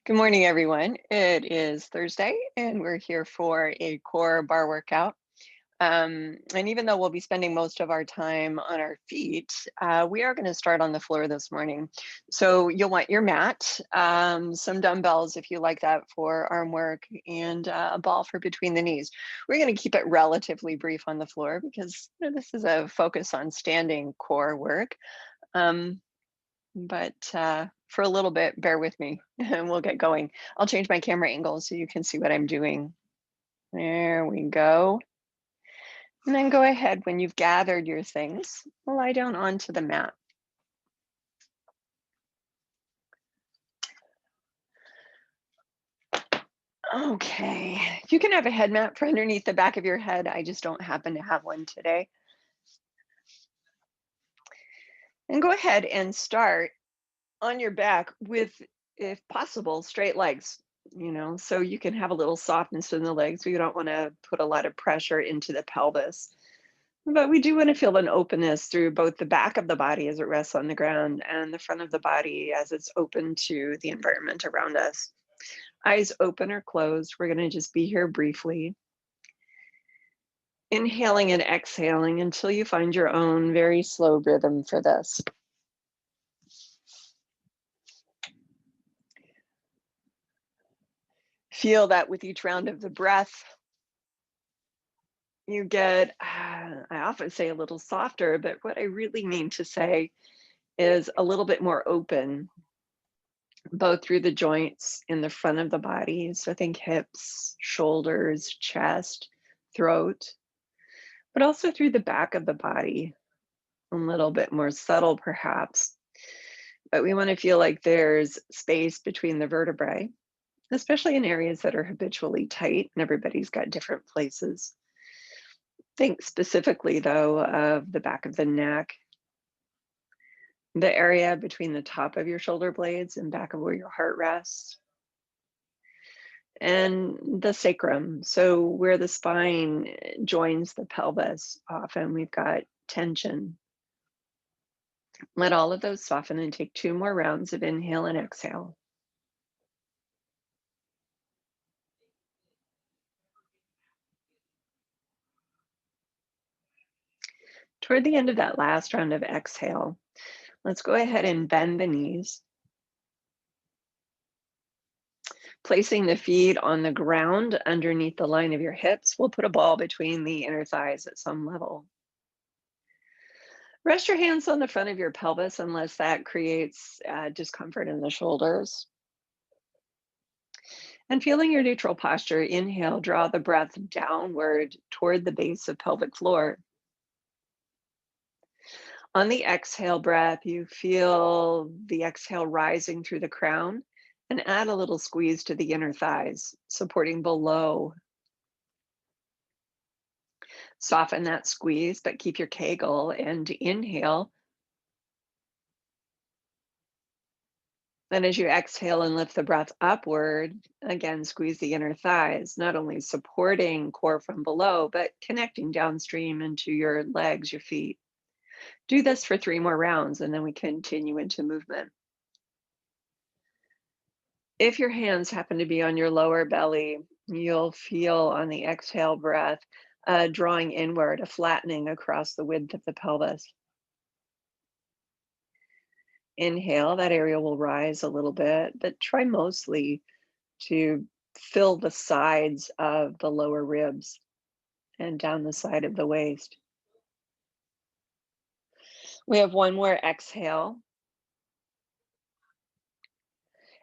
Good morning, everyone. It is Thursday, and we're here for a core bar workout. And even though we'll be spending most of our time on our feet, we are going to start on the floor this morning. So you'll want your mat, some dumbbells if you like that for arm work, and a ball for between the knees. We're going to keep it relatively brief on the floor because this is a focus on standing core work. Um, but for a little bit, bear with me and we'll get going. I'll change my camera angle so you can see what I'm doing. There we go. And then go ahead when you've gathered your things, lie down onto the mat. Okay, you can have a head mat for underneath the back of your head. I just don't happen to have one today. And go ahead and start on your back with, if possible, straight legs. So you can have a little softness in the legs. We don't want to put a lot of pressure into the pelvis. But we do want to feel an openness through both the back of the body as it rests on the ground and the front of the body as it's open to the environment around us. Eyes open or closed. We're going to just be here briefly. Inhaling and exhaling until you find your own very slow rhythm for this. Feel that with each round of the breath, you get, I often say a little softer, but what I really mean to say is a little bit more open, both through the joints in the front of the body. So think hips, shoulders, chest, throat, but also through the back of the body, a little bit more subtle perhaps. But we want to feel like there's space between the vertebrae, especially in areas that are habitually tight, and everybody's got different places. Think specifically, though, of the back of the neck, the area between the top of your shoulder blades and back of where your heart rests, and the sacrum. So where the spine joins the pelvis, often we've got tension. Let all of those soften and take 2 more rounds of inhale and exhale. Toward the end of that last round of exhale, let's go ahead and bend the knees. Placing the feet on the ground underneath the line of your hips, we'll put a ball between the inner thighs at some level. Rest your hands on the front of your pelvis unless that creates discomfort in the shoulders. And feeling your neutral posture, inhale, draw the breath downward toward the base of pelvic floor. On the exhale breath, you feel the exhale rising through the crown and add a little squeeze to the inner thighs, supporting below. Soften that squeeze, but keep your kegel and inhale. Then as you exhale and lift the breath upward, again, squeeze the inner thighs, not only supporting core from below, but connecting downstream into your legs, your feet. Do this for 3 more rounds, and then we continue into movement. If your hands happen to be on your lower belly, you'll feel on the exhale breath, drawing inward, a flattening across the width of the pelvis. Inhale, that area will rise a little bit, but try mostly to fill the sides of the lower ribs and down the side of the waist. We have one more exhale,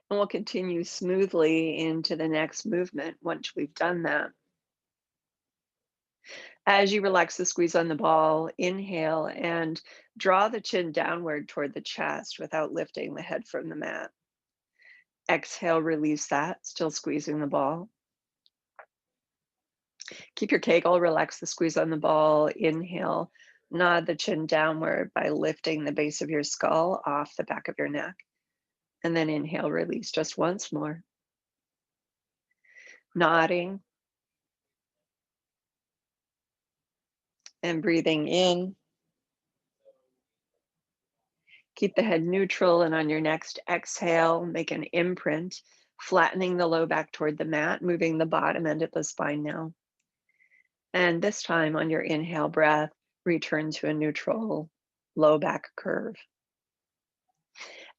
and we'll continue smoothly into the next movement once we've done that. As you relax the squeeze on the ball, inhale and draw the chin downward toward the chest without lifting the head from the mat. Exhale, release that, still squeezing the ball. Keep your kegel, relax the squeeze on the ball. Inhale, nod the chin downward by lifting the base of your skull off the back of your neck. And then inhale, release just once more. Nodding and breathing in. Keep the head neutral, and on your next exhale, make an imprint. Flattening the low back toward the mat, moving the bottom end of the spine now. And this time on your inhale breath, return to a neutral low back curve.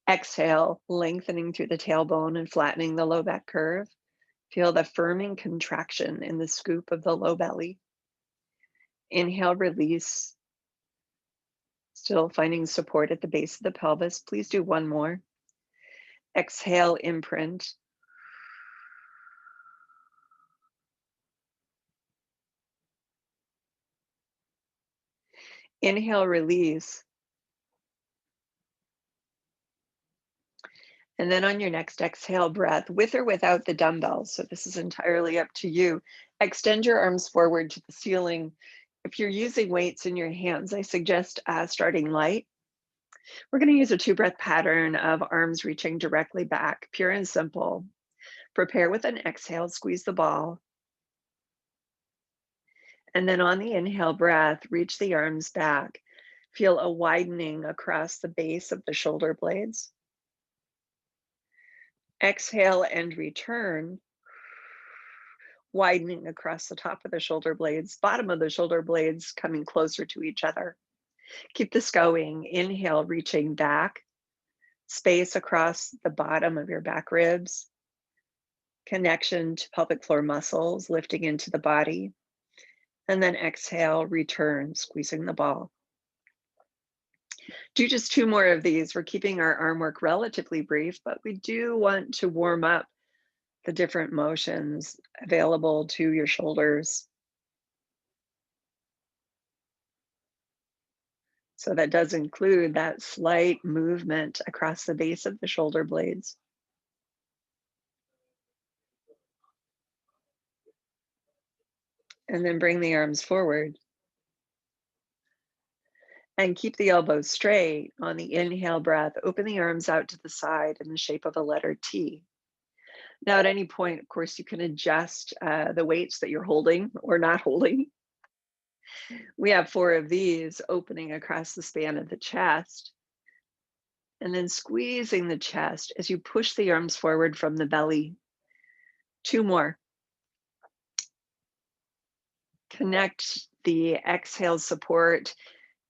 Exhale, lengthening through the tailbone and flattening the low back curve. Feel the firming contraction in the scoop of the low belly. Inhale, release. Still finding support at the base of the pelvis. Please do one more. Exhale, imprint. Inhale, release. And then on your next exhale breath, with or without the dumbbells, so this is entirely up to you, extend your arms forward to the ceiling. If you're using weights in your hands, I suggest starting light. We're going to use a 2-breath pattern of arms reaching directly back, pure and simple. Prepare with an exhale, squeeze the ball. And then on the inhale breath, reach the arms back. Feel a widening across the base of the shoulder blades. Exhale and return, widening across the top of the shoulder blades, bottom of the shoulder blades coming closer to each other. Keep this going. Inhale, reaching back, space across the bottom of your back ribs, connection to pelvic floor muscles, lifting into the body. And then exhale, return, squeezing the ball. Do just 2 more of these. We're keeping our arm work relatively brief, but we do want to warm up the different motions available to your shoulders. So that does include that slight movement across the base of the shoulder blades. And then bring the arms forward. And keep the elbows straight on the inhale breath. Open the arms out to the side in the shape of a letter T. Now, at any point, of course, you can adjust the weights that you're holding or not holding. We have 4 of these opening across the span of the chest. And then squeezing the chest as you push the arms forward from the belly. 2 more. Connect the exhale support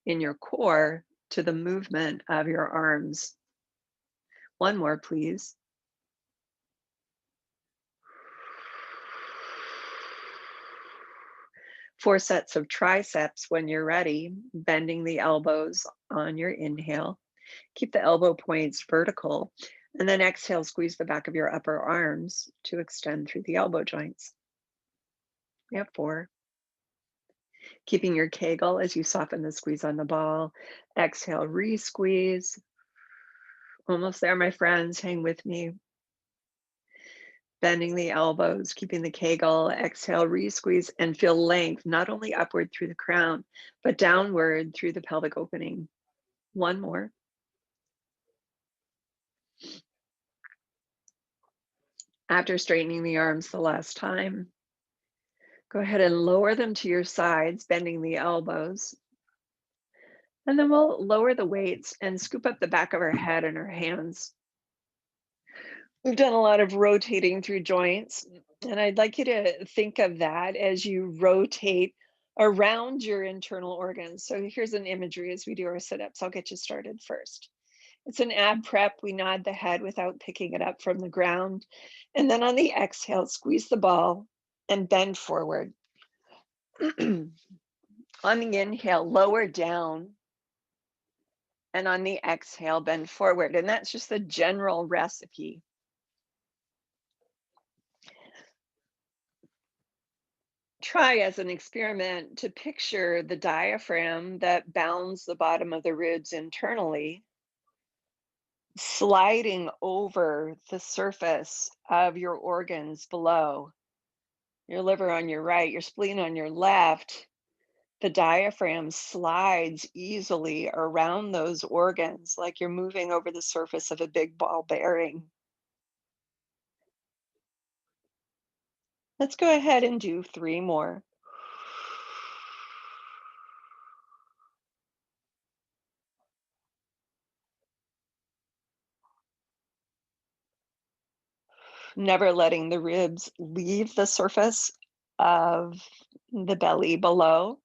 in your core to the movement of your arms. 1 more, please. Four sets of triceps when you're ready, bending the elbows on your inhale. Keep the elbow points vertical, and then exhale, squeeze the back of your upper arms to extend through the elbow joints. We have 4. Keeping your kegel as you soften the squeeze on the ball. Exhale, re-squeeze. Almost there, my friends, hang with me. Bending the elbows, keeping the kegel. Exhale, re-squeeze, and feel length, not only upward through the crown, but downward through the pelvic opening. 1 more. After straightening the arms the last time, go ahead and lower them to your sides, bending the elbows. And then we'll lower the weights and scoop up the back of our head and our hands. We've done a lot of rotating through joints, and I'd like you to think of that as you rotate around your internal organs. So here's an imagery as we do our sit-ups. I'll get you started first. It's an ab prep. We nod the head without picking it up from the ground. And then on the exhale, squeeze the ball and bend forward. On the inhale, lower down. And on the exhale, bend forward. And that's just the general recipe. Try as an experiment to picture the diaphragm that bounds the bottom of the ribs internally, sliding over the surface of your organs below. Your liver on your right, your spleen on your left. The diaphragm slides easily around those organs like you're moving over the surface of a big ball bearing. Let's go ahead and do 3 more. never letting the ribs leave the surface of the belly below,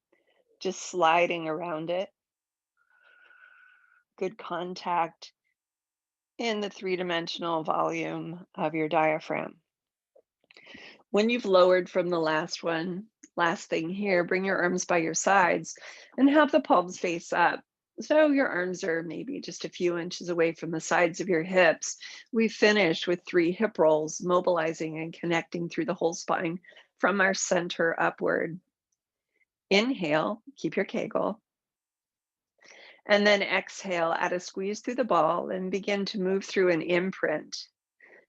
just sliding around it. Good contact in the three-dimensional volume of your diaphragm. When you've lowered from the last one, last thing here, bring your arms by your sides and have the palms face up. So your arms are maybe just a few inches away from the sides of your hips. We finished with 3 hip rolls, mobilizing and connecting through the whole spine from our center upward. Inhale, keep your Kegel, and then exhale, add a squeeze through the ball and begin to move through an imprint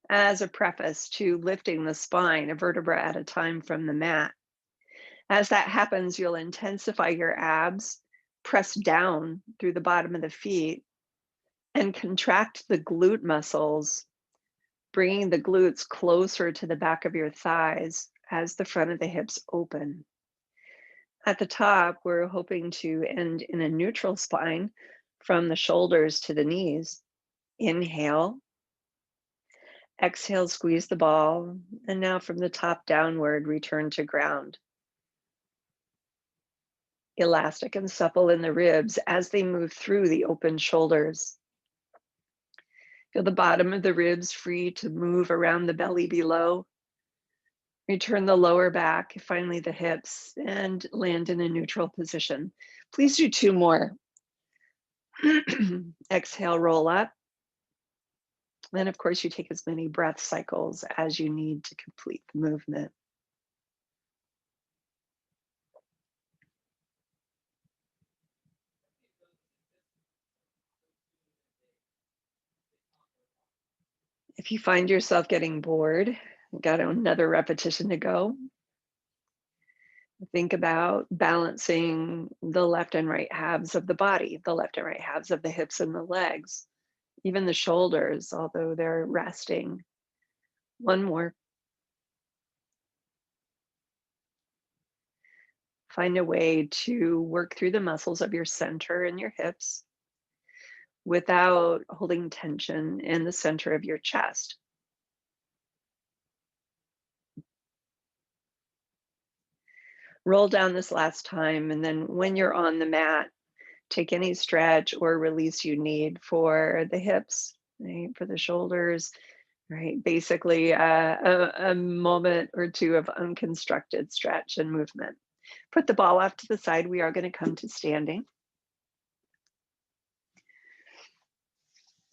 as a preface to lifting the spine a vertebra at a time from the mat. As that happens, you'll intensify your abs, press down through the bottom of the feet, and contract the glute muscles, bringing the glutes closer to the back of your thighs as the front of the hips open. At the top, we're hoping to end in a neutral spine from the shoulders to the knees. Inhale. Exhale, squeeze the ball. And now from the top downward, return to ground. Elastic and supple in the ribs as they move through the open shoulders. Feel the bottom of the ribs free to move around the belly below. Return the lower back, finally the hips, and land in a neutral position. Please do 2 more. Exhale, roll up. And of course, you take as many breath cycles as you need to complete the movement. If you find yourself getting bored, got another repetition to go, think about balancing the left and right halves of the body, the left and right halves of the hips and the legs, even the shoulders, although they're resting. 1 more. Find a way to work through the muscles of your center and your hips without holding tension in the center of your chest. Roll down this last time, and then when you're on the mat, take any stretch or release you need for the hips, right, for the shoulders, right? Basically, a moment or 2 of unconstructed stretch and movement. Put the ball off to the side. We are going to come to standing.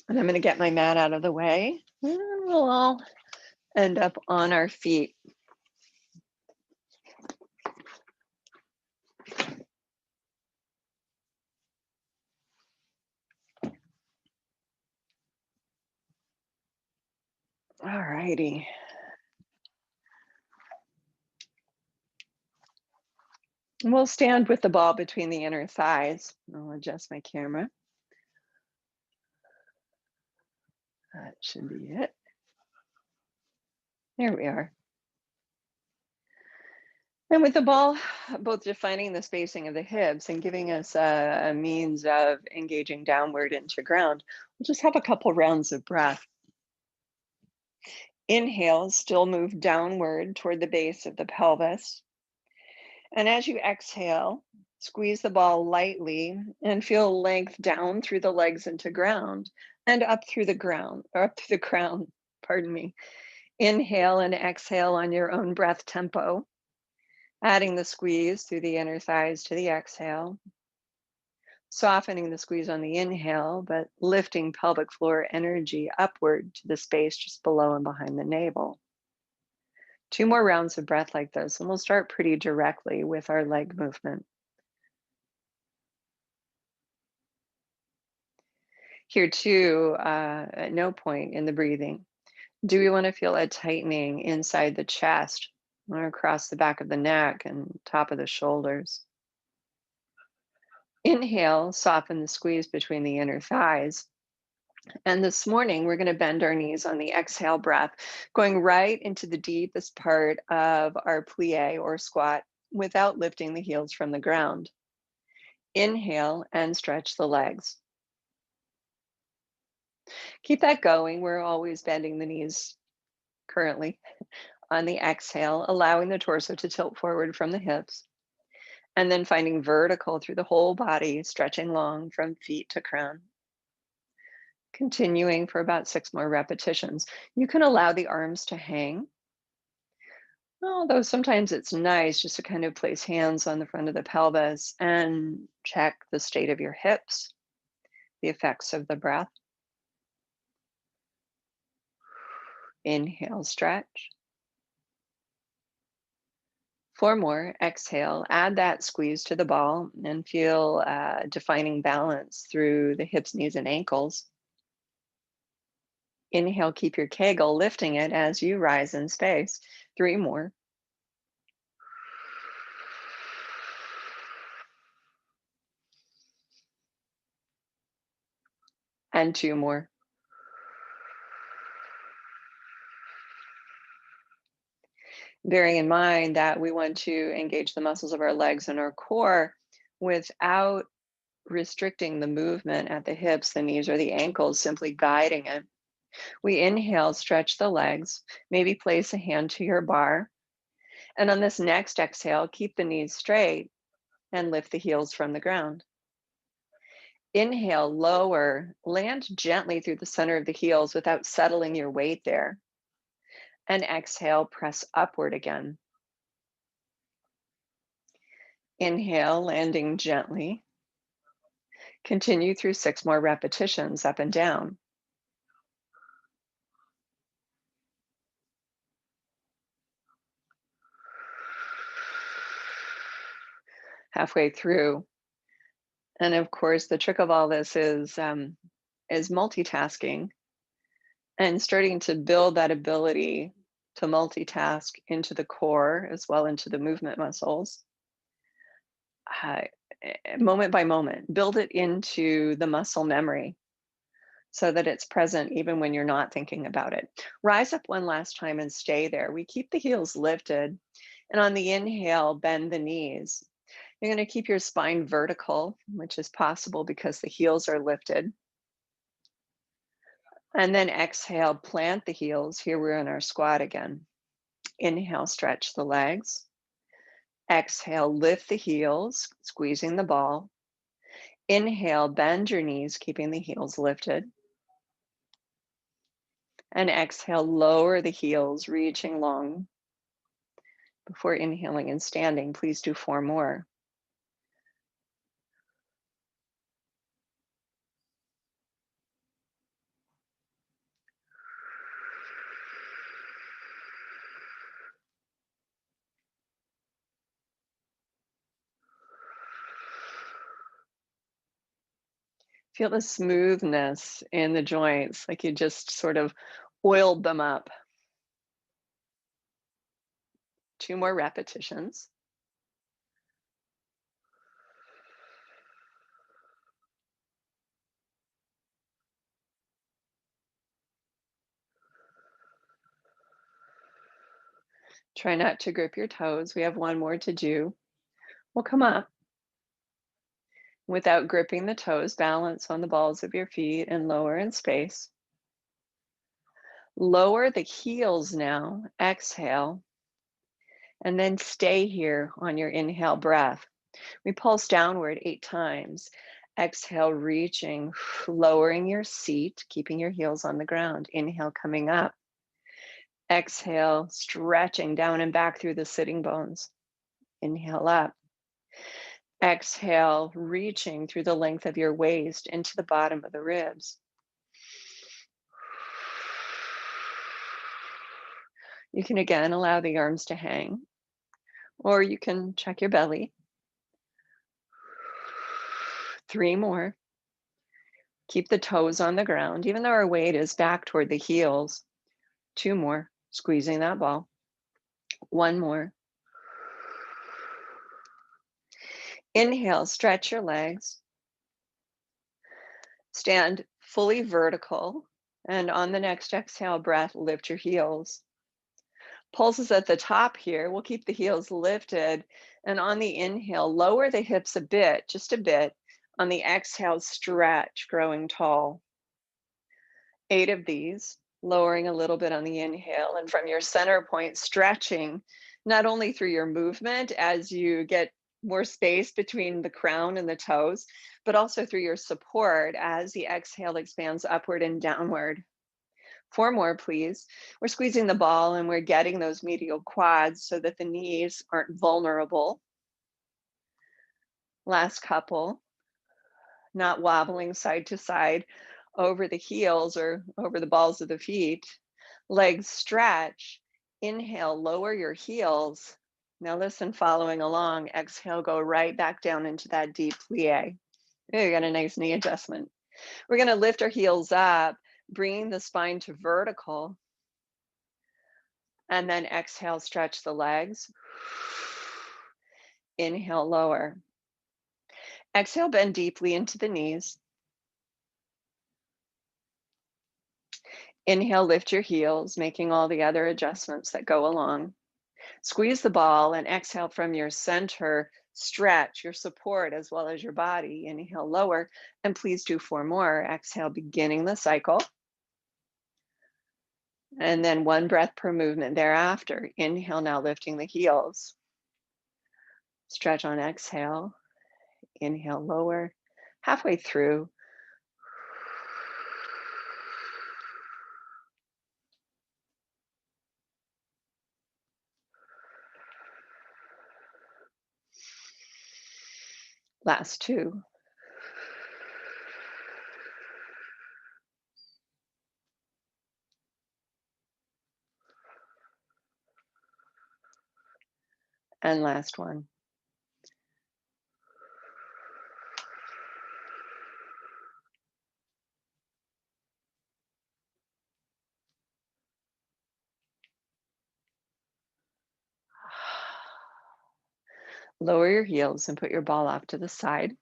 And I'm going to get my mat out of the way. And we'll all end up on our feet. All righty. We'll stand with the ball between the inner thighs. I'll adjust my camera. That should be it. There we are. And with the ball, both defining the spacing of the hips and giving us a means of engaging downward into ground, we'll just have a couple rounds of breath. Inhale, still move downward toward the base of the pelvis. And as you exhale, squeeze the ball lightly and feel length down through the legs into ground and up through the ground, or up through the crown, pardon me. Inhale and exhale on your own breath tempo. Adding the squeeze through the inner thighs to the exhale, softening the squeeze on the inhale, but lifting pelvic floor energy upward to the space just below and behind the navel. 2 more rounds of breath like this, and we'll start pretty directly with our leg movement. Here too, at no point in the breathing, do we want to feel a tightening inside the chest or across the back of the neck and top of the shoulders. Inhale, soften the squeeze between the inner thighs. And this morning, we're going to bend our knees on the exhale breath, going right into the deepest part of our plie or squat without lifting the heels from the ground. Inhale and stretch the legs. Keep that going. We're always bending the knees currently. On the exhale, allowing the torso to tilt forward from the hips, and then finding vertical through the whole body, stretching long from feet to crown. Continuing for about 6 more repetitions. You can allow the arms to hang, although sometimes it's nice just to kind of place hands on the front of the pelvis and check the state of your hips, the effects of the breath. Inhale, stretch. 4 more, exhale, add that squeeze to the ball and feel defining balance through the hips, knees, and ankles. Inhale, keep your kegel, lifting it as you rise in space. 3 more. And 2 more. Bearing in mind that we want to engage the muscles of our legs and our core without restricting the movement at the hips, the knees, or the ankles, simply guiding it. We inhale, stretch the legs, maybe place a hand to your bar. And on this next exhale, keep the knees straight and lift the heels from the ground. Inhale, lower, land gently through the center of the heels without settling your weight there. And exhale, press upward again. Inhale, landing gently. Continue through 6 more repetitions up and down. Halfway through. And of course, the trick of all this is multitasking and starting to build that ability to multitask into the core as well into the movement muscles. Uh, Moment by moment, build it into the muscle memory so that it's present even when you're not thinking about it. Rise up one last time and stay there. We keep the heels lifted. And on the inhale, bend the knees. You're going to keep your spine vertical, which is possible because the heels are lifted. And then exhale, plant the heels. Here we're in our squat again. Inhale, stretch the legs. Exhale, lift the heels, squeezing the ball. Inhale, bend your knees, keeping the heels lifted. And exhale, lower the heels, reaching long. Before inhaling and standing, please do 4 more. Feel the smoothness in the joints, like you just sort of oiled them up. 2 more repetitions. Try not to grip your toes. We have 1 more to do. We'll come up without gripping the toes, balance on the balls of your feet and lower in space. Lower the heels now, exhale, and then stay here on your inhale breath. We pulse downward 8 times. Exhale, reaching, lowering your seat, keeping your heels on the ground. Inhale, coming up. Exhale, stretching down and back through the sitting bones. Inhale up. Exhale, reaching through the length of your waist into the bottom of the ribs. You can again allow the arms to hang, or you can check your belly. 3 more. Keep the toes on the ground, even though our weight is back toward the heels. 2 more. Squeezing that ball. 1 more. Inhale, stretch your legs. Stand fully vertical. And on the next exhale breath, lift your heels. Pulses at the top here. We'll keep the heels lifted. And on the inhale, lower the hips a bit, just a bit. On the exhale, stretch, growing tall. 8 of these. lowering a little bit on the inhale, and from your center point, stretching not only through your movement as you get more space between the crown and the toes, but also through your support as the exhale expands upward and downward. Four more, please. We're squeezing the ball and we're getting those medial quads so that the knees aren't vulnerable. Last couple, not wobbling side to side over the heels or over the balls of the feet. Legs stretch. Inhale, lower your heels. Now listen, following along. Exhale, go right back down into that deep plie. There, you got a nice knee adjustment. We're going to lift our heels up, bringing the spine to vertical. And then exhale, stretch the legs. Inhale, lower. Exhale, bend deeply into the knees. Inhale, lift your heels, making all the other adjustments that go along. Squeeze the ball and exhale from your center. Stretch your support as well as your body. Inhale, lower. And please do four more. Exhale, beginning the cycle. And then one breath per movement thereafter. Inhale, now lifting the heels. Stretch on exhale. Inhale, lower. Halfway through. Last two. And last one. Lower your heels and put your ball off to the side.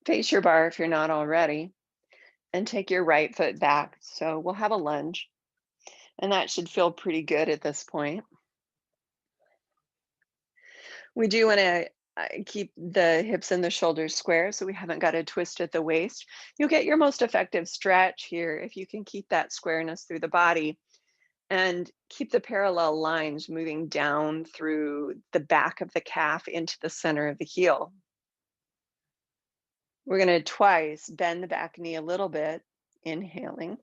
Face your bar if you're not already, and take your right foot back. So we'll have a lunge, and that should feel pretty good at this point. We do want to keep the hips and the shoulders square so we haven't got a twist at the waist. You'll get your most effective stretch here if you can keep that squareness through the body and keep the parallel lines moving down through the back of the calf into the center of the heel. We're going to twice bend the back knee a little bit, inhaling,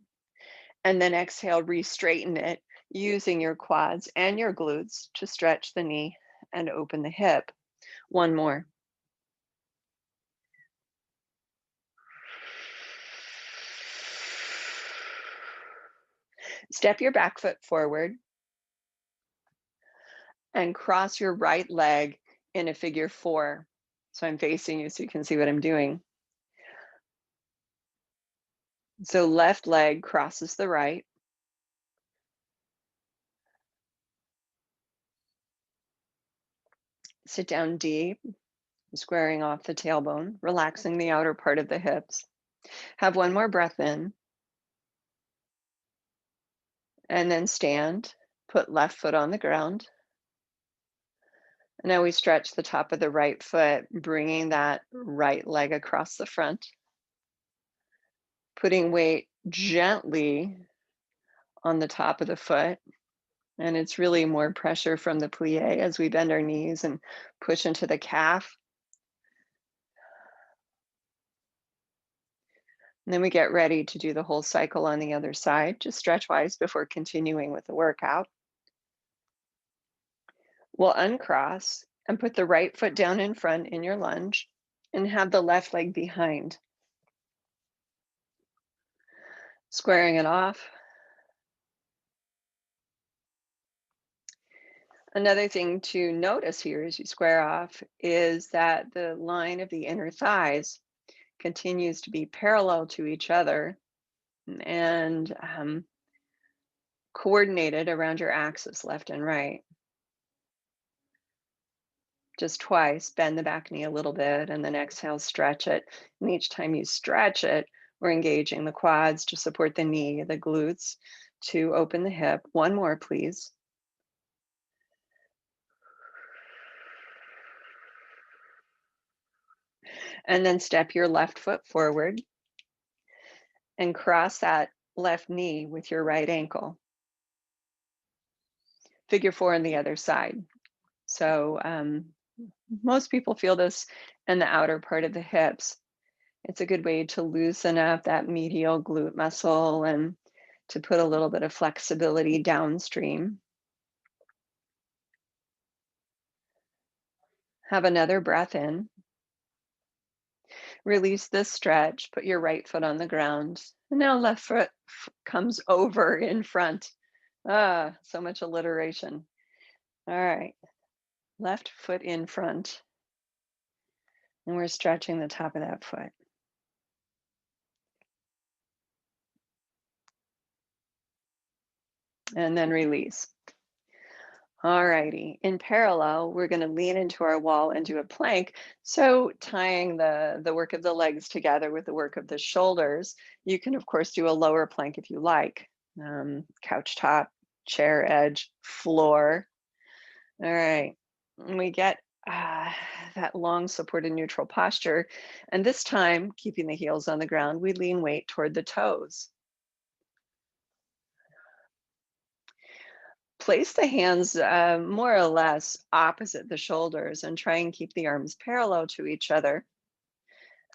and then exhale, re-straighten it using your quads and your glutes to stretch the knee and open the hip. One more. Step your back foot forward and cross your right leg in a figure four. So I'm facing you so you can see what I'm doing. So left leg crosses the right. Sit down deep, squaring off the tailbone, relaxing the outer part of the hips. Have one more breath in. And then stand. Put left foot on the ground. And now we stretch the top of the right foot, bringing that right leg across the front. Putting weight gently on the top of the foot. And it's really more pressure from the plie as we bend our knees and push into the calf. And then we get ready to do the whole cycle on the other side, just stretch-wise before continuing with the workout. We'll uncross and put the right foot down in front in your lunge and have the left leg behind. Squaring it off. Another thing to notice here as you square off is that the line of the inner thighs continues to be parallel to each other and coordinated around your axis, left and right. Just twice, bend the back knee a little bit and then exhale, stretch it. And each time you stretch it, we're engaging the quads to support the knee, the glutes to open the hip. One more, please. And then step your left foot forward and cross that left knee with your right ankle. Figure four on the other side. So most people feel this in the outer part of the hips. It's a good way to loosen up that medial glute muscle and to put a little bit of flexibility downstream. Have another breath in. Release this stretch. Put your right foot on the ground. And now left foot comes over in front. Ah, so much alliteration. All right. Left foot in front. And we're stretching the top of that foot. And then release. All righty. In parallel, we're going to lean into our wall and do a plank. So tying the work of the legs together with the work of the shoulders, you can, of course, do a lower plank if you like. Couch top, chair edge, floor. All right. And we get that long supported neutral posture. And this time, keeping the heels on the ground, we lean weight toward the toes. Place the hands more or less opposite the shoulders and try and keep the arms parallel to each other.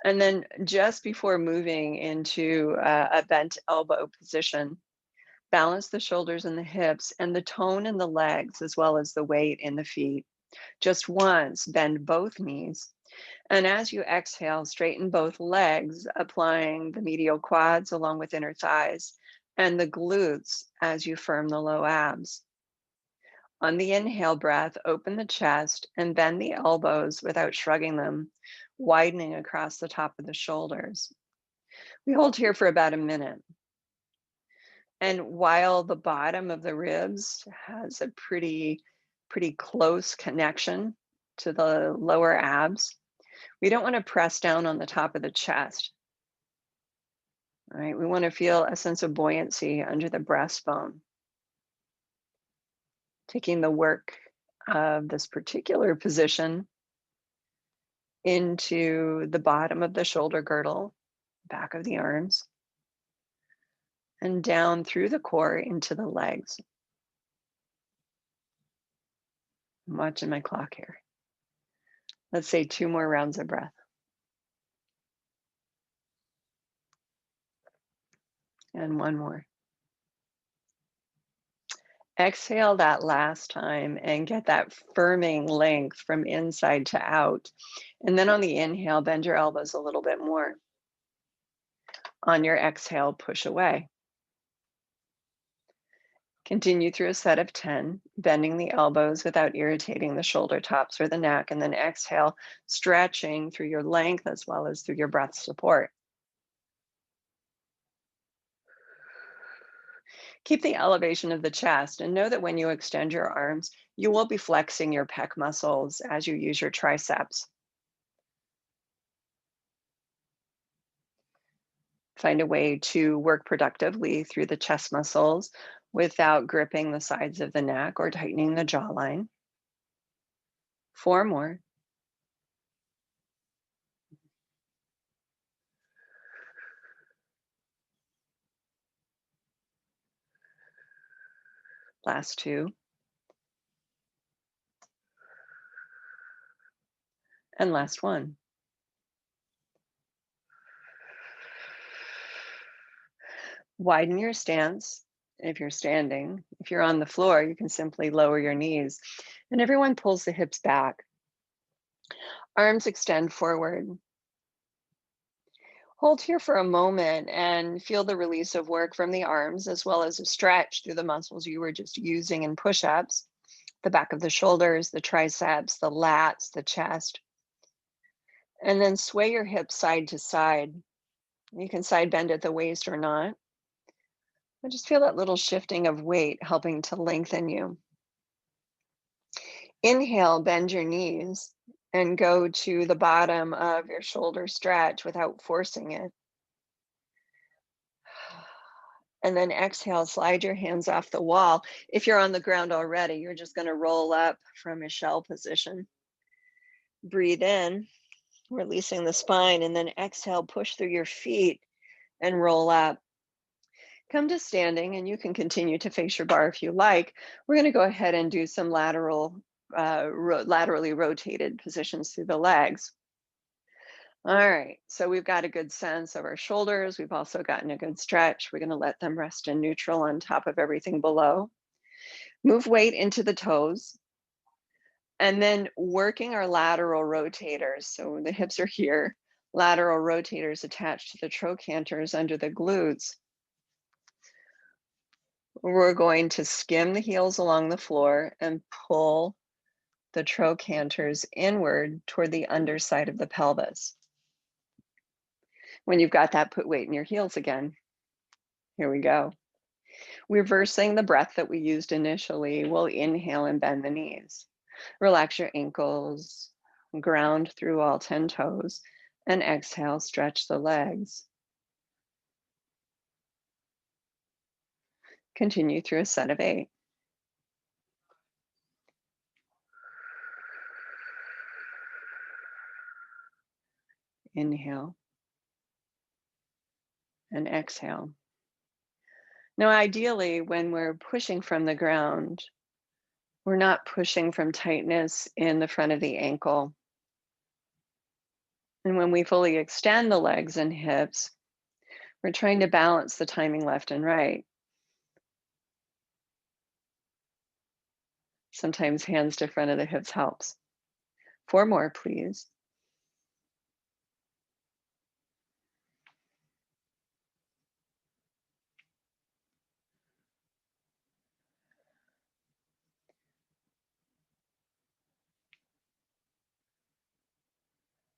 And then just before moving into a bent elbow position, balance the shoulders and the hips and the tone in the legs as well as the weight in the feet. Just once, bend both knees. And as you exhale, straighten both legs, applying the medial quads along with inner thighs and the glutes as you firm the low abs. On the inhale breath, open the chest and bend the elbows without shrugging them, widening across the top of the shoulders. We hold here for about a minute. And while the bottom of the ribs has a pretty close connection to the lower abs, we don't want to press down on the top of the chest. All right, we want to feel a sense of buoyancy under the breastbone. Taking the work of this particular position into the bottom of the shoulder girdle, back of the arms, and down through the core into the legs. I'm watching my clock here. Let's say 2 more rounds of breath. And 1 more. Exhale that last time and get that firming length from inside to out. And then on the inhale, bend your elbows a little bit more. On your exhale, push away. Continue through a set of 10, bending the elbows without irritating the shoulder tops or the neck. And then exhale, stretching through your length as well as through your breath support. Keep the elevation of the chest and know that when you extend your arms, you will be flexing your pec muscles as you use your triceps. Find a way to work productively through the chest muscles without gripping the sides of the neck or tightening the jawline. 4 more. Last 2. And last 1. Widen your stance if you're standing. If you're on the floor, you can simply lower your knees. And everyone pulls the hips back. Arms extend forward. Hold here for a moment and feel the release of work from the arms as well as a stretch through the muscles you were just using in push-ups, the back of the shoulders, the triceps, the lats, the chest. And then sway your hips side to side. You can side bend at the waist or not. But just feel that little shifting of weight helping to lengthen you. Inhale, bend your knees and go to the bottom of your shoulder stretch without forcing it. And then exhale, slide your hands off the wall. If you're on the ground already, you're just going to roll up from a shell position. Breathe in, releasing the spine, and then exhale, push through your feet and roll up. Come to standing, and you can continue to face your bar if you like. We're going to go ahead and do some laterally rotated positions through the legs. All right, so we've got a good sense of our shoulders. We've also gotten a good stretch. We're going to let them rest in neutral on top of everything below. Move weight into the toes. And then working our lateral rotators. So the hips are here, lateral rotators attached to the trochanters under the glutes. We're going to skim the heels along the floor and pull the trochanters inward toward the underside of the pelvis. When you've got that, put weight in your heels again. Here we go. Reversing the breath that we used initially, we'll inhale and bend the knees. Relax your ankles, ground through all 10 toes, and exhale, stretch the legs. Continue through a set of 8. Inhale and exhale. Now, ideally, when we're pushing from the ground, we're not pushing from tightness in the front of the ankle. And when we fully extend the legs and hips, we're trying to balance the timing left and right. Sometimes hands to front of the hips helps. 4 more, please.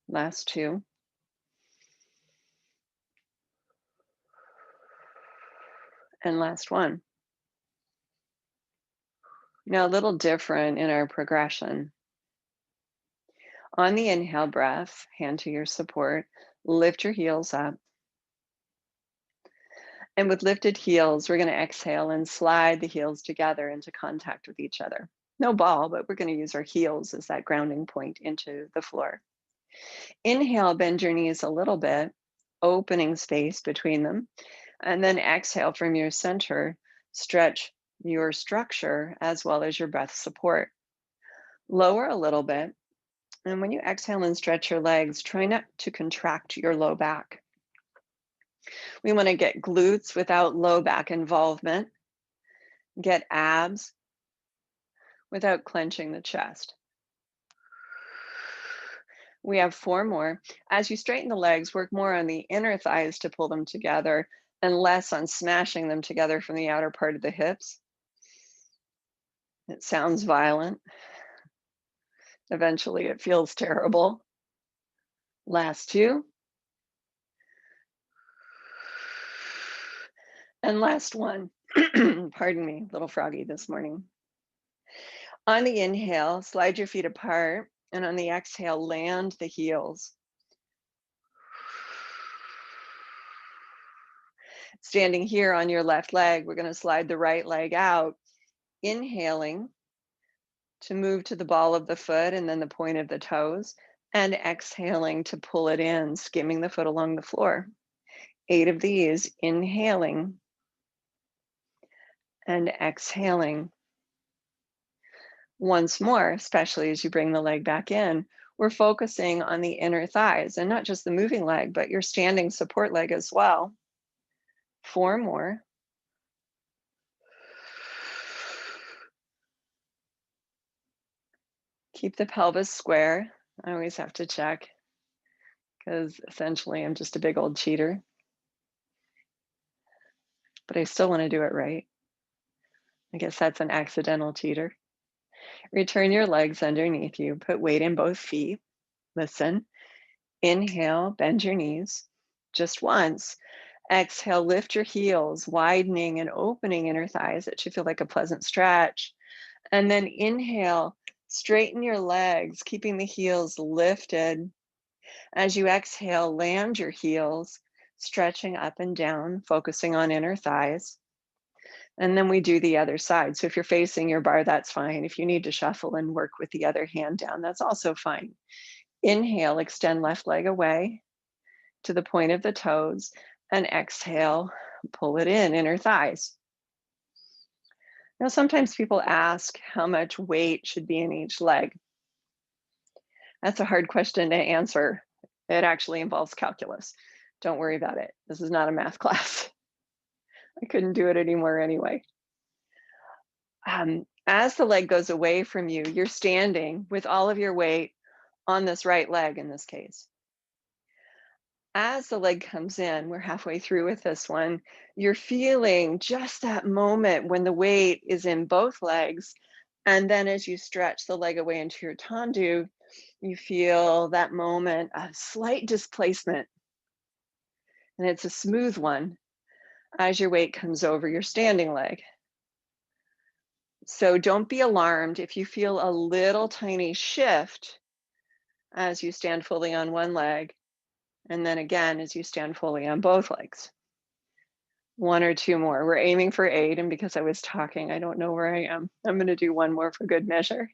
Last 2. And last 1. Now, a little different in our progression. On the inhale breath, hand to your support, lift your heels up. And with lifted heels, we're going to exhale and slide the heels together into contact with each other. No ball, but we're going to use our heels as that grounding point into the floor. Inhale, bend your knees a little bit, opening space between them. And then exhale from your center, stretch your structure as well as your breath support. Lower a little bit. And when you exhale and stretch your legs, try not to contract your low back. We want to get glutes without low back involvement, get abs without clenching the chest. We have 4 more. As you straighten the legs, work more on the inner thighs to pull them together and less on smashing them together from the outer part of the hips. It sounds violent. Eventually, it feels terrible. Last 2. And last 1. Pardon me, little froggy this morning. On the inhale, slide your feet apart. And on the exhale, land the heels. Standing here on your left leg, we're going to slide the right leg out, inhaling to move to the ball of the foot and then the point of the toes, and exhaling to pull it in, skimming the foot along the floor. 8 of these, inhaling and exhaling. Once more, especially as you bring the leg back in, we're focusing on the inner thighs and not just the moving leg, but your standing support leg as well. 4 more. Keep the pelvis square. I always have to check because essentially I'm just a big old cheater. But I still want to do it right. I guess that's an accidental cheater. Return your legs underneath you. Put weight in both feet. Listen. Inhale, bend your knees just once. Exhale, lift your heels, widening and opening inner thighs. It should feel like a pleasant stretch. And then inhale, straighten your legs, keeping the heels lifted. As you exhale, land your heels, stretching up and down, focusing on inner thighs. And then we do the other side. So if you're facing your bar, that's fine. If you need to shuffle and work with the other hand down, that's also fine. Inhale, extend left leg away to the point of the toes. And exhale, pull it in, inner thighs. Now, sometimes people ask how much weight should be in each leg. That's a hard question to answer. It actually involves calculus. Don't worry about it. This is not a math class. I couldn't do it anymore anyway. As the leg goes away from you, you're standing with all of your weight on this right leg in this case. As the leg comes in, we're halfway through with this one, you're feeling just that moment when the weight is in both legs. And then as you stretch the leg away into your tendu, you feel that moment of slight displacement. And it's a smooth one as your weight comes over your standing leg. So don't be alarmed if you feel a little tiny shift as you stand fully on one leg, and then again as you stand fully on both legs. One or two more. We're aiming for 8, and because I was talking, I don't know where I am. I'm going to do one more for good measure.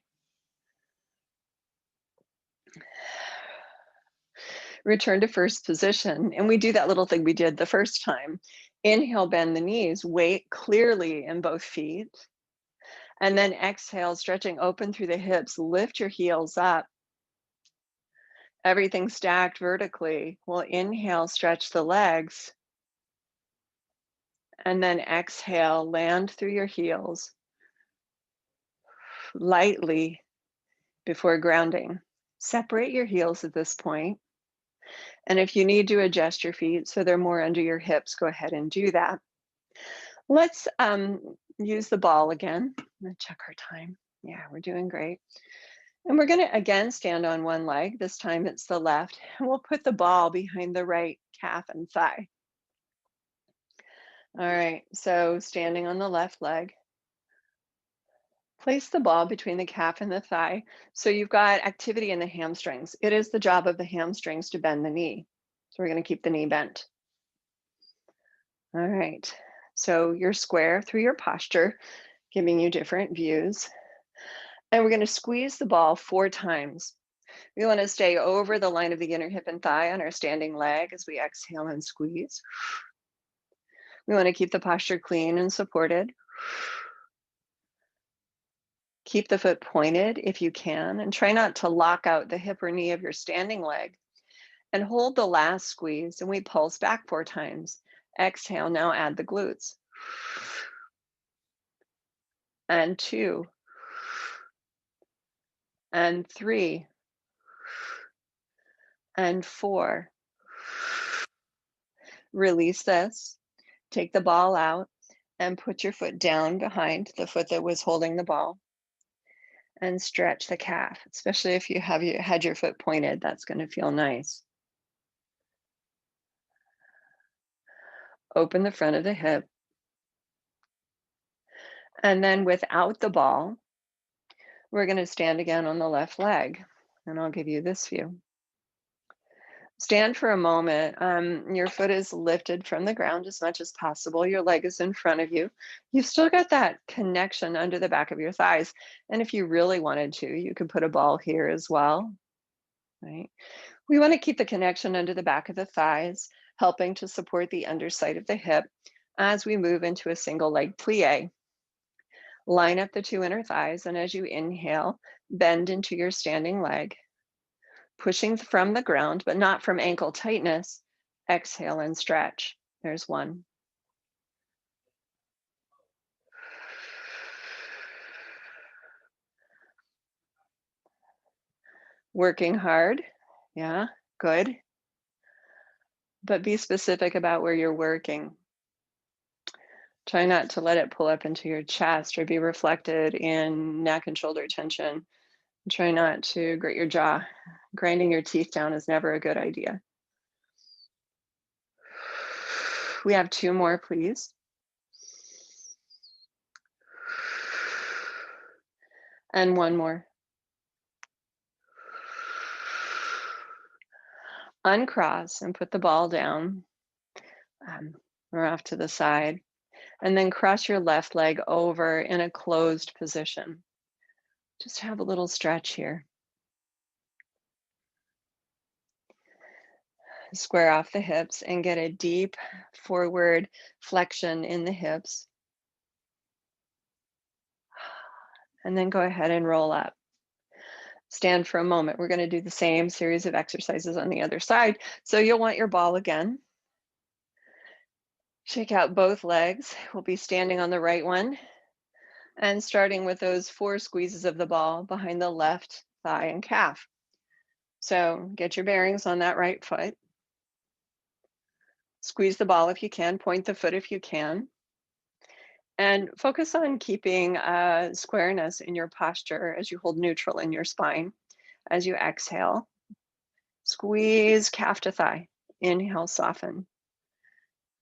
Return to first position, and we do that little thing we did the first time. Inhale, bend the knees, weight clearly in both feet. And then exhale, stretching open through the hips, lift your heels up. Everything stacked vertically. We'll inhale, stretch the legs. And then exhale, land through your heels lightly before grounding. Separate your heels at this point. And if you need to adjust your feet so they're more under your hips, go ahead and do that. Let's use the ball again. I'm gonna check our time. Yeah, we're doing great. And we're gonna again stand on one leg. This time it's the left. And we'll put the ball behind the right calf and thigh. All right, so standing on the left leg. Place the ball between the calf and the thigh. So you've got activity in the hamstrings. It is the job of the hamstrings to bend the knee. So we're gonna keep the knee bent. All right, so you're square through your posture, giving you different views. And we're gonna squeeze the ball 4 times. We wanna stay over the line of the inner hip and thigh on our standing leg as we exhale and squeeze. We wanna keep the posture clean and supported. Keep the foot pointed if you can, and try not to lock out the hip or knee of your standing leg. And hold the last squeeze, and we pulse back 4 times. Exhale, now add the glutes. And 2. And 3. And 4. Release this. Take the ball out and put your foot down behind the foot that was holding the ball. And stretch the calf, especially if you had your foot pointed, that's going to feel nice. Open the front of the hip. And then without the ball, we're going to stand again on the left leg. And I'll give you this view. Stand for a moment. Your foot is lifted from the ground as much as possible. Your leg is in front of you. You've still got that connection under the back of your thighs. And if you really wanted to, you could put a ball here as well, right? We want to keep the connection under the back of the thighs, helping to support the underside of the hip as we move into a single leg plie. Line up the 2 inner thighs, and as you inhale, bend into your standing leg. Pushing from the ground, but not from ankle tightness. Exhale and stretch. There's 1. Working hard. Yeah, good. But be specific about where you're working. Try not to let it pull up into your chest or be reflected in neck and shoulder tension. Try not to grit your jaw. Grinding your teeth down is never a good idea. We have 2 more, please. And 1 more. Uncross and put the ball down. Or off to the side. And then cross your left leg over in a closed position. Just have a little stretch here. Square off the hips and get a deep forward flexion in the hips. And then go ahead and roll up. Stand for a moment. We're going to do the same series of exercises on the other side. So you'll want your ball again. Shake out both legs. We'll be standing on the right one and starting with those 4 squeezes of the ball behind the left thigh and calf. So get your bearings on that right foot. Squeeze the ball if you can, point the foot if you can, and focus on keeping squareness in your posture as you hold neutral in your spine. As you exhale, squeeze calf to thigh. Inhale, soften.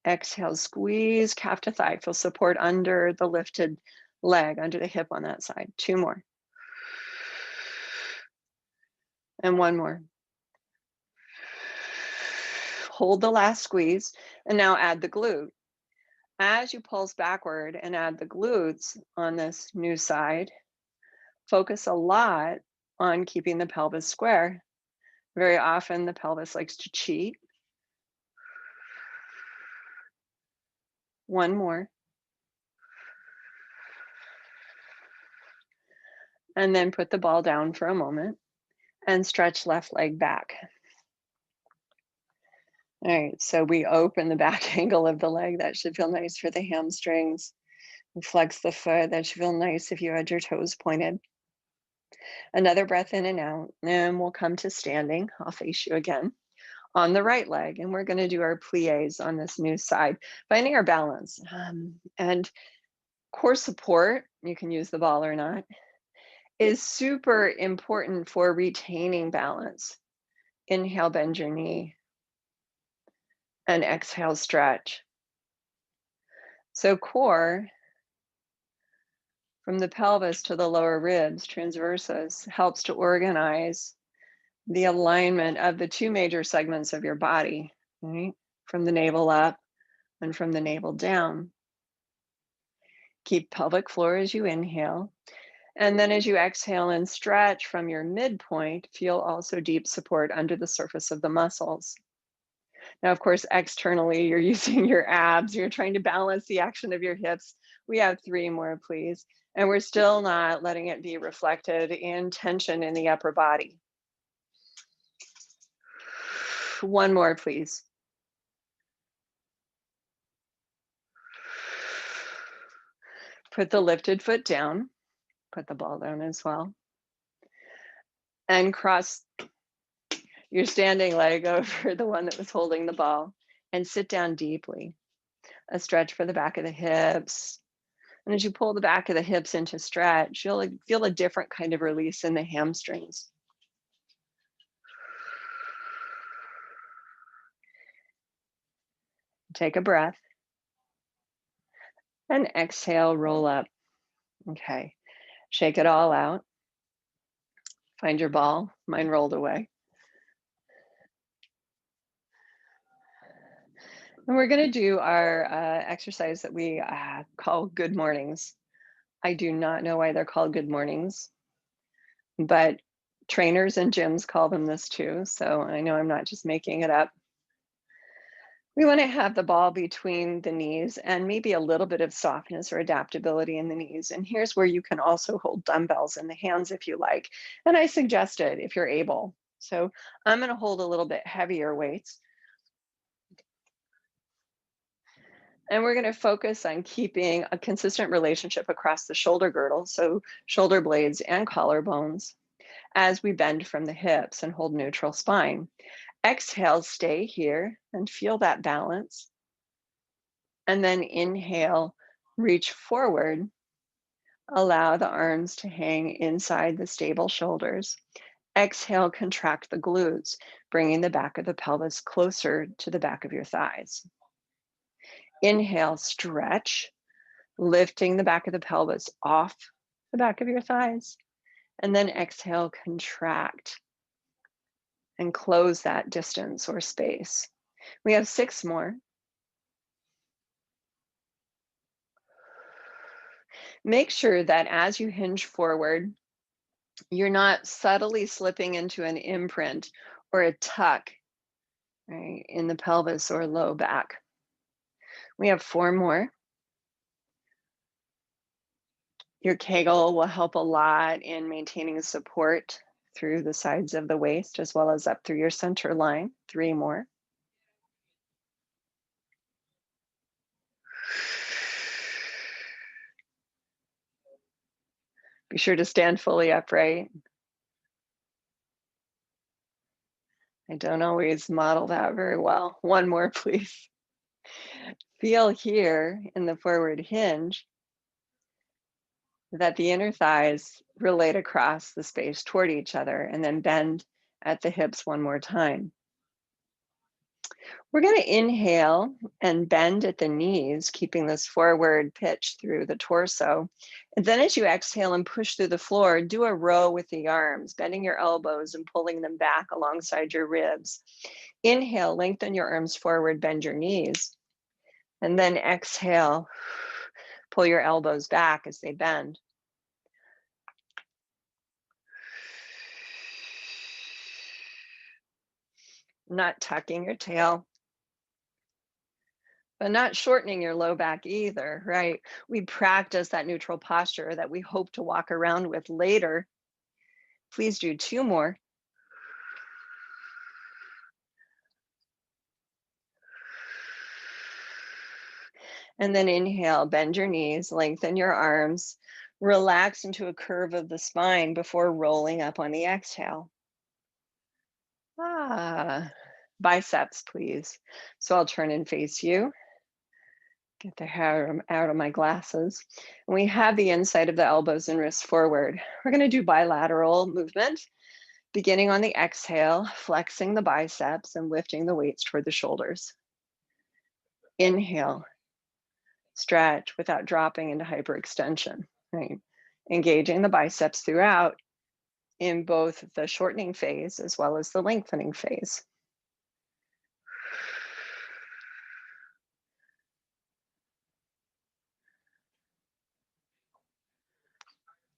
Exhale, squeeze calf to thigh. Feel support under the lifted leg, under the hip on that side. 2 more. And 1 more. Hold the last squeeze, and now add the glute. As you pulse backward and add the glutes on this new side, focus a lot on keeping the pelvis square. Very often the pelvis likes to cheat. 1 more. And then put the ball down for a moment and stretch left leg back. All right, so we open the back angle of the leg. That should feel nice for the hamstrings. And flex the foot. That should feel nice if you had your toes pointed. Another breath in and out, and we'll come to standing. I'll face you again on the right leg, and we're going to do our plies on this new side, finding our balance. And core support, you can use the ball or not, is super important for retaining balance. Inhale, bend your knee, and exhale, stretch. So core, from the pelvis to the lower ribs, transversus, helps to organize the alignment of the 2 major segments of your body, right? From the navel up and from the navel down. Keep pelvic floor as you inhale. And then as you exhale and stretch from your midpoint, feel also deep support under the surface of the muscles. Now, of course, externally, you're using your abs. You're trying to balance the action of your hips. We have 3 more, please. And we're still not letting it be reflected in tension in the upper body. 1 more, please. Put the lifted foot down. Put the ball down as well. And cross your standing leg over the one that was holding the ball and sit down deeply. A stretch for the back of the hips. And as you pull the back of the hips into stretch, you'll feel a different kind of release in the hamstrings. Take a breath. And exhale, roll up. Okay. Shake it all out. Find your ball. Mine rolled away. And we're going to do our exercise that we call good mornings. I do not know why they're called good mornings, but trainers and gyms call them this too. So I know I'm not just making it up. We want to have the ball between the knees and maybe a little bit of softness or adaptability in the knees. And here's where you can also hold dumbbells in the hands if you like. And I suggest it if you're able. So I'm going to hold a little bit heavier weights. And we're going to focus on keeping a consistent relationship across the shoulder girdle, so shoulder blades and collarbones, as we bend from the hips and hold neutral spine. Exhale, stay here and feel that balance. And then inhale, reach forward. Allow the arms to hang inside the stable shoulders. Exhale, contract the glutes, bringing the back of the pelvis closer to the back of your thighs. Inhale, stretch, lifting the back of the pelvis off the back of your thighs. And then exhale, contract and close that distance or space. We have 6 more. Make sure that as you hinge forward, you're not subtly slipping into an imprint or a tuck right, in the pelvis or low back. We have 4 more. Your Kegel will help a lot in maintaining support through the sides of the waist as well as up through your center line. 3 more. Be sure to stand fully upright. I don't always model that very well. 1 more, please. Feel here in the forward hinge that the inner thighs relate across the space toward each other, and then bend at the hips 1 more time. We're going to inhale and bend at the knees, keeping this forward pitch through the torso. And then as you exhale and push through the floor, do a row with the arms, bending your elbows and pulling them back alongside your ribs. Inhale, lengthen your arms forward, bend your knees. And then exhale, pull your elbows back as they bend. Not tucking your tail, but not shortening your low back either, right? We practice that neutral posture that we hope to walk around with later. Please do 2 more. And then inhale, bend your knees, lengthen your arms, relax into a curve of the spine before rolling up on the exhale. Biceps, please. So I'll turn and face you. Get the hair out of my glasses. And we have the inside of the elbows and wrists forward. We're going to do bilateral movement, beginning on the exhale, flexing the biceps and lifting the weights toward the shoulders. Inhale, stretch without dropping into hyperextension, right? Engaging the biceps throughout in both the shortening phase as well as the lengthening phase.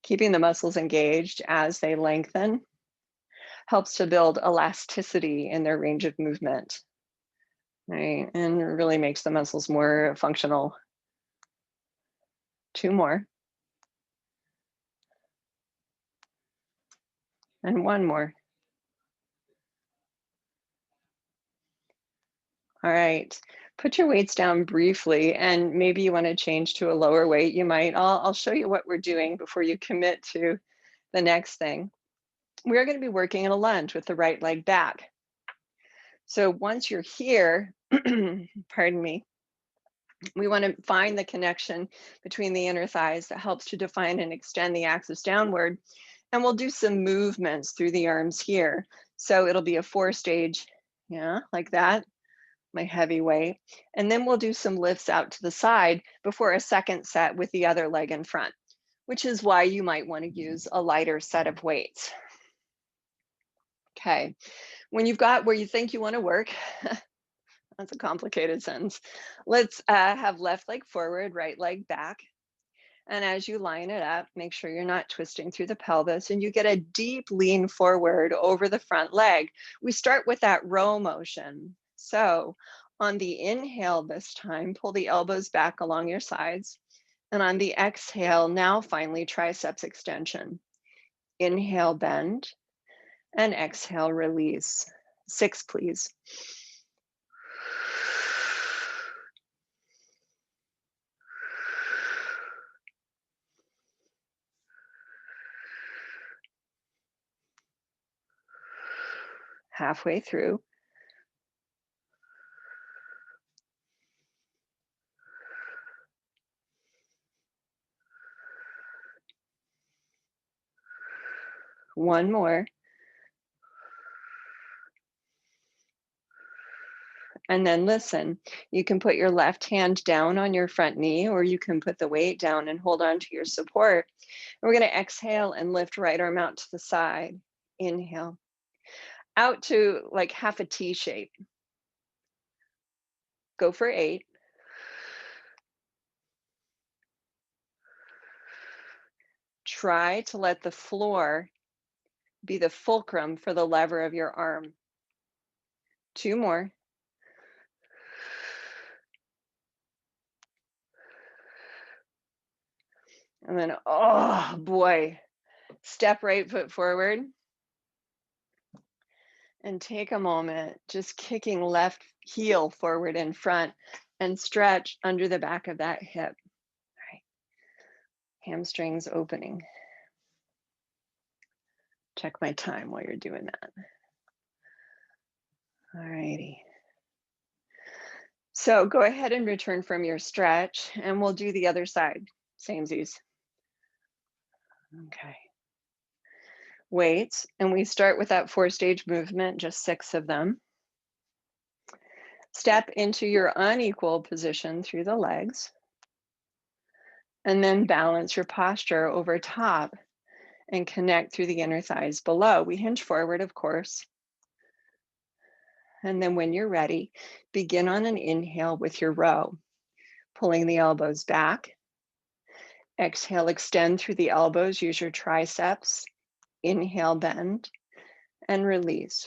Keeping the muscles engaged as they lengthen helps to build elasticity in their range of movement, right? And really makes the muscles more functional. 2 more. And 1 more. All right. Put your weights down briefly, and maybe you want to change to a lower weight. You might. I'll show you what we're doing before you commit to the next thing. We're going to be working in a lunge with the right leg back. So once you're here, pardon me, we want to find the connection between the inner thighs that helps to define and extend the axis downward. And we'll do some movements through the arms here. So it'll be a 4-stage, yeah, like that, my heavy weight. And then we'll do some lifts out to the side before a second set with the other leg in front, which is why you might want to use a lighter set of weights. Okay, when you've got where you think you want to work, that's a complicated sentence. Let's have left leg forward, right leg back. And as you line it up, make sure you're not twisting through the pelvis and you get a deep lean forward over the front leg. We start with that row motion. So on the inhale this time, pull the elbows back along your sides. And on the exhale, now finally triceps extension. Inhale, bend, and exhale, release. 6, please. Halfway through. One more. And then listen, you can put your left hand down on your front knee, or you can put the weight down and hold on to your support. We're going to exhale and lift right arm out to the side. Inhale. Out to like half a T shape. Go for 8. Try to let the floor be the fulcrum for the lever of your arm. 2 more. And then, oh boy, step right foot forward and take a moment, just kicking left heel forward in front and stretch under the back of that hip. All right. Hamstrings opening. Check my time while you're doing that. All righty. So go ahead and return from your stretch and we'll do the other side. Samesies. Okay. Weights, and we start with that 4-stage movement, just 6 of them. Step into your unequal position through the legs, and then balance your posture over top and connect through the inner thighs below. We hinge forward, of course. And then when you're ready, begin on an inhale with your row, pulling the elbows back. Exhale, extend through the elbows, use your triceps. Inhale, bend, and release.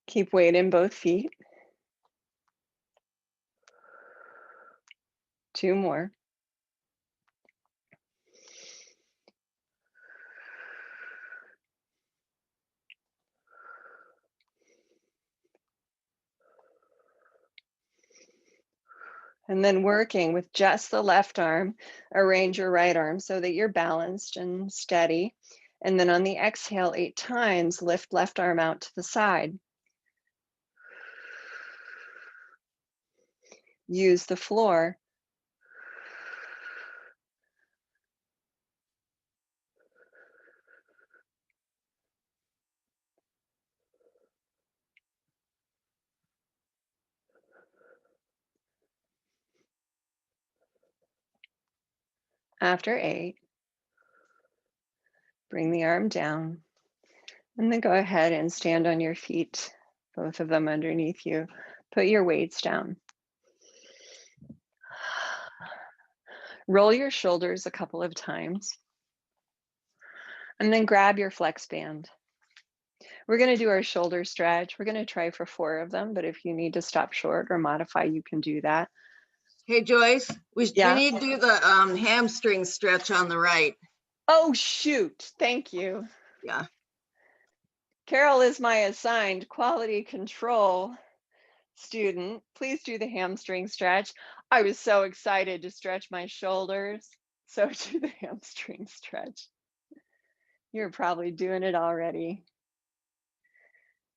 Keep weight in both feet. 2 more. And then working with just the left arm, arrange your right arm so that you're balanced and steady. And then on the exhale 8 times, lift left arm out to the side. Use the floor. After 8, bring the arm down. And then go ahead and stand on your feet, both of them underneath you. Put your weights down. Roll your shoulders a couple of times. And then grab your flex band. We're going to do our shoulder stretch. We're going to try for 4 of them, but if you need to stop short or modify, you can do that. Hey, Joyce, we Yeah. need to do the hamstring stretch on the right. Oh, shoot. Thank you. Yeah. Carol is my assigned quality control student. Please do the hamstring stretch. I was so excited to stretch my shoulders. So do the hamstring stretch. You're probably doing it already.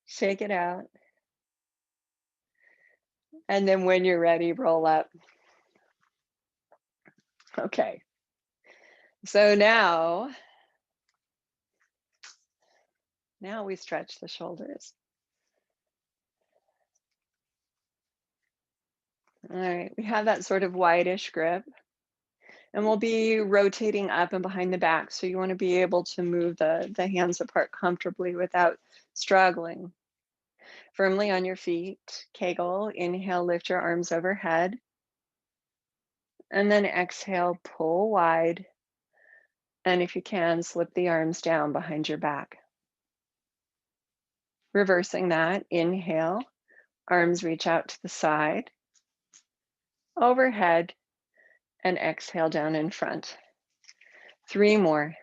Shake it out. And then when you're ready, roll up. Okay. So now we stretch the shoulders. All right, we have that sort of wide-ish grip. And we'll be rotating up and behind the back. So you want to be able to move the hands apart comfortably without struggling. Firmly on your feet, Kegel. Inhale, lift your arms overhead. And then exhale, pull wide. And if you can, slip the arms down behind your back. Reversing that, inhale, arms reach out to the side, overhead, and exhale down in front. 3 more.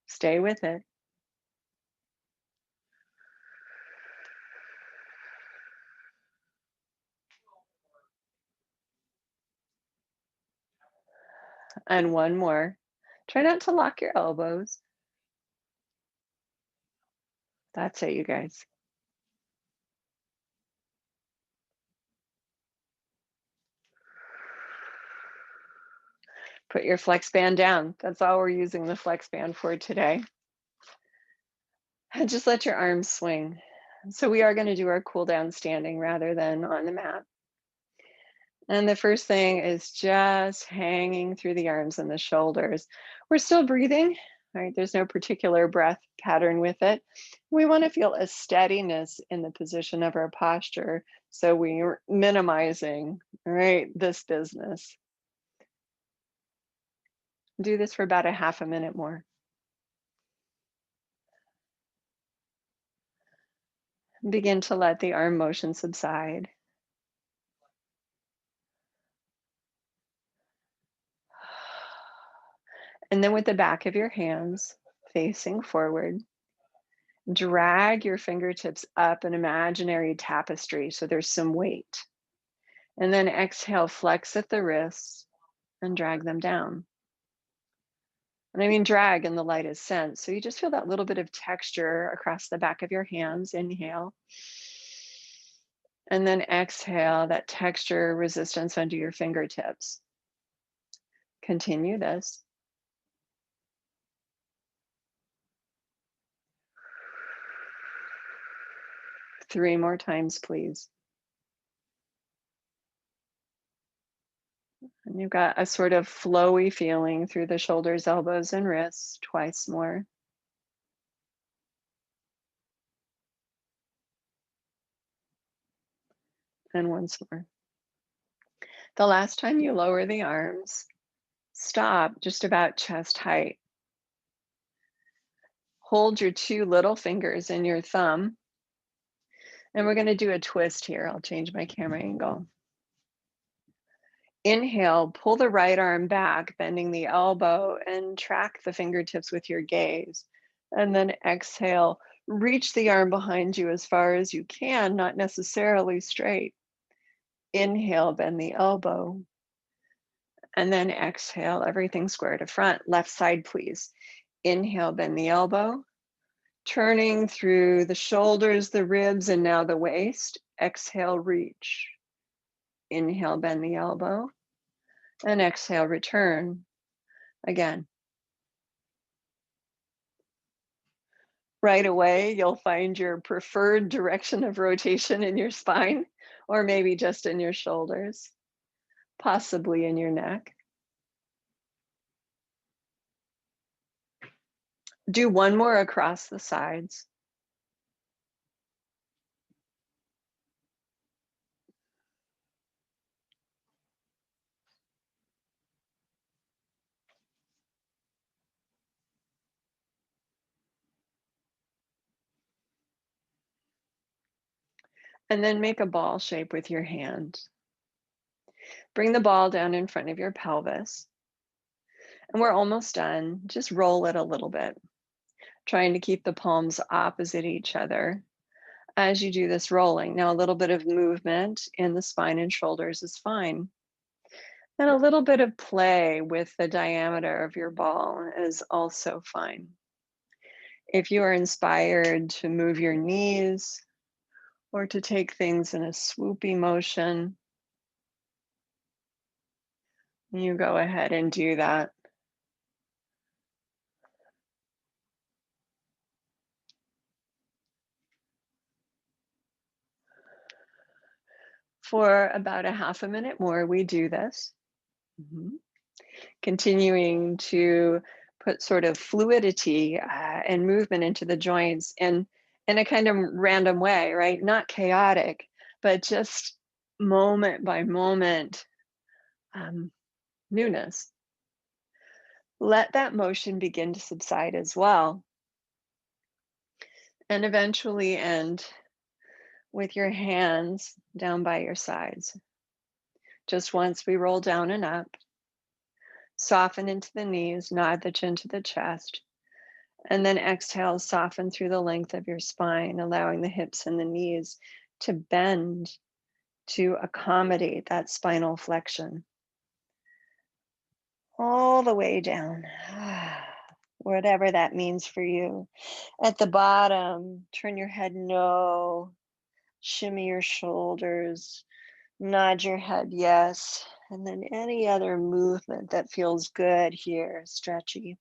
Stay with it. And 1 more. Try not to lock your elbows. That's it, you guys. Put your flex band down. That's all we're using the flex band for today. And just let your arms swing. So we are going to do our cool down standing rather than on the mat. And the first thing is just hanging through the arms and the shoulders. We're still breathing. All right, there's no particular breath pattern with it. We want to feel a steadiness in the position of our posture. So we're minimizing, all right, this business. Do this for about a half a minute more. Begin to let the arm motion subside. And then with the back of your hands facing forward, drag your fingertips up an imaginary tapestry so there's some weight. And then exhale, flex at the wrists and drag them down. And I mean drag in the lightest sense. So you just feel that little bit of texture across the back of your hands. Inhale. And then exhale, that texture, resistance under your fingertips. Continue this. 3 more times, please. And you've got a sort of flowy feeling through the shoulders, elbows, and wrists. Twice more. And once more. The last time you lower the arms, stop just about chest height. Hold your 2 little fingers and your thumb. And we're going to do a twist here. I'll change my camera angle. Inhale, pull the right arm back, bending the elbow, and track the fingertips with your gaze. And then exhale, reach the arm behind you as far as you can, not necessarily straight. Inhale, bend the elbow. And then exhale, everything square to front. Left side, please. Inhale, bend the elbow. Turning through the shoulders, the ribs, and now the waist. Exhale, reach. Inhale, bend the elbow. And exhale, return. Again. Right away, you'll find your preferred direction of rotation in your spine, or maybe just in your shoulders, possibly in your neck. Do one more across the sides. And then make a ball shape with your hand. Bring the ball down in front of your pelvis. And we're almost done. Just roll it a little bit, trying to keep the palms opposite each other as you do this rolling. Now, a little bit of movement in the spine and shoulders is fine. And a little bit of play with the diameter of your ball is also fine. If you are inspired to move your knees or to take things in a swoopy motion, you go ahead and do that. For about a half a minute more, we do this. Continuing to put sort of fluidity and movement into the joints in a kind of random way, right? Not chaotic, but just moment by moment newness. Let that motion begin to subside as well. And eventually end with your hands down by your sides. Just once we roll down and up. Soften into the knees, nod the chin to the chest. And then exhale, soften through the length of your spine, allowing the hips and the knees to bend to accommodate that spinal flexion. All the way down, whatever that means for you. At the bottom, turn your head no, shimmy your shoulders, nod your head yes, and then any other movement that feels good here, stretchy.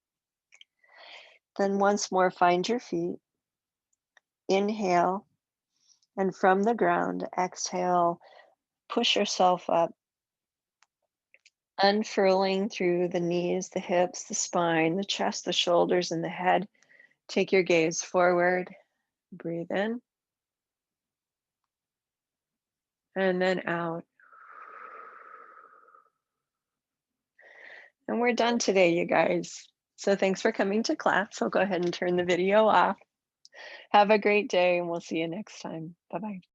Then once more, find your feet. Inhale, and from the ground, exhale, push yourself up. Unfurling through the knees, the hips, the spine, the chest, the shoulders, and the head. Take your gaze forward. Breathe in and then out. And we're done today, you guys. So thanks for coming to class. I'll go ahead and turn the video off. Have a great day, and we'll see you next time. Bye-bye.